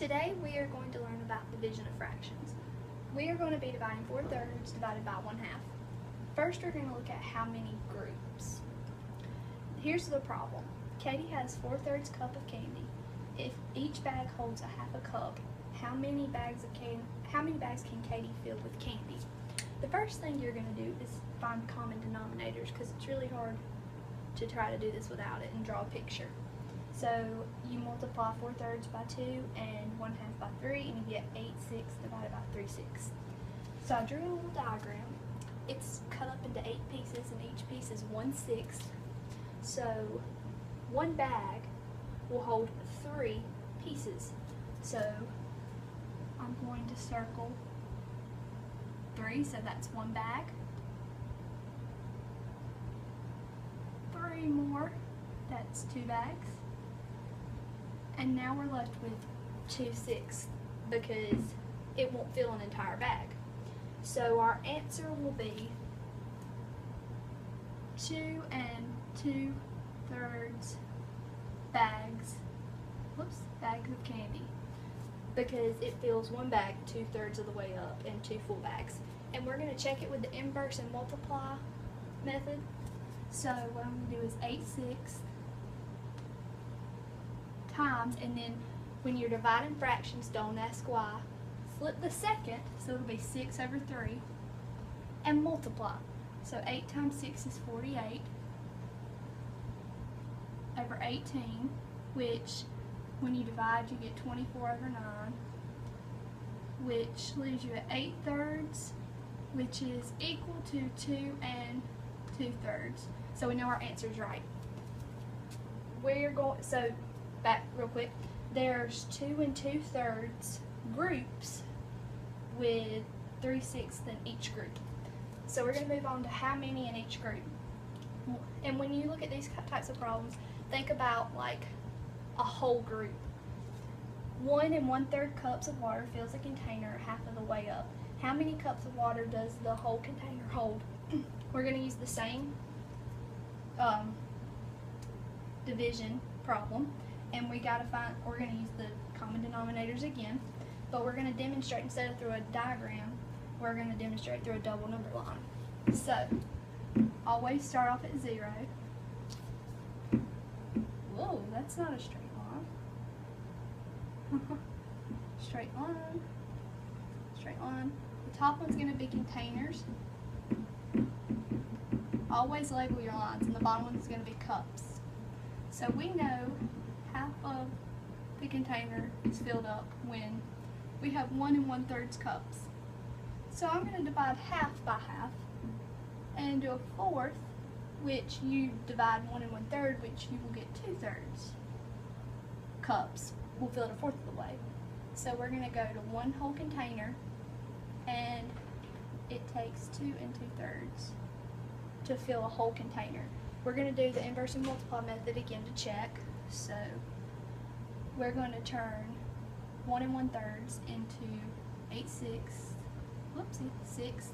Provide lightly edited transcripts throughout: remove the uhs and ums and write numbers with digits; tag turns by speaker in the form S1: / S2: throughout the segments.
S1: Today we are going to learn about division of fractions. We are going to be dividing 4/3 divided by 1/2. First we're going to look at how many groups. Here's the problem. Katie has 4/3 cup of candy. If each bag holds a half a cup, how many bags can Katie fill with candy? The first thing you're going to do is find common denominators because it's really hard to try to do this without it and draw a picture. So you multiply 4/3 by 2 and 1/2 by 3 and you get 8/6 divided by 3/6. So I drew a little diagram. It's cut up into 8 pieces and each piece is 1/6. So one bag will hold 3 pieces. So I'm going to circle 3, so that's one bag. 3 more, that's 2 bags. And now we're left with 2/6 because it won't fill an entire bag. So our answer will be 2 2/3 bags of candy, because it fills one bag 2/3 of the way up and 2 full bags. And we're going to check it with the inverse and multiply method. So what I'm going to do is 8/6 times, and then when you're dividing fractions, don't ask why. Flip the second, so it'll be 6/3, and multiply. So 8 times 6 is 48 over 18, which when you divide you get 24/9, which leaves you at 8/3, which is equal to 2 2/3. So we know our answer is right. So back real quick, there's 2 2/3 groups with 3/6 in each group. So we're going to move on to how many in each group. And when you look at these types of problems, think about like a whole group. 1 1/3 cups of water fills a container half of the way up. How many cups of water does the whole container hold? We're going to use the same division problem, and we're going to use the common denominators again, but we're going to demonstrate, instead of through a diagram, we're going to demonstrate through a double number line. So always start off at 0. Whoa, that's not a straight line. Straight line. Straight line. The top one's going to be containers. Always label your lines, and the bottom one's going to be cups. So we know half of the container is filled up when we have 1 1/3 cups. So I'm going to divide half by half and do a fourth, which you divide 1 1/3, which you will get 2/3 cups. We'll fill it a fourth of the way. So we're going to go to one whole container, and it takes 2 2/3 to fill a whole container. We're going to do the inverse and multiply method again to check. So we're going to turn 1 1/3 into 8/6, whoopsie, 6,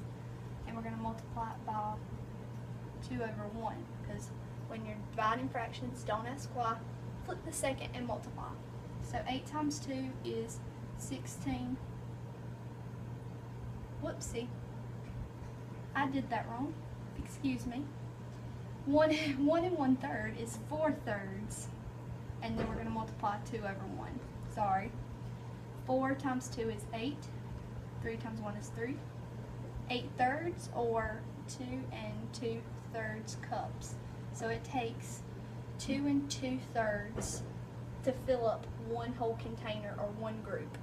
S1: and we're going to multiply it by 2/1, because when you're dividing fractions, don't ask why. Flip the second and multiply. So 8 times 2 is 16. Whoopsie, I did that wrong. Excuse me. 1 1/3 is 4/3, and then we're going to multiply 2/1. Sorry. 4 times 2 is 8. 3 times 1 is 3. 8/3, or 2 2/3 cups. So it takes 2 2/3 to fill up one whole container or one group.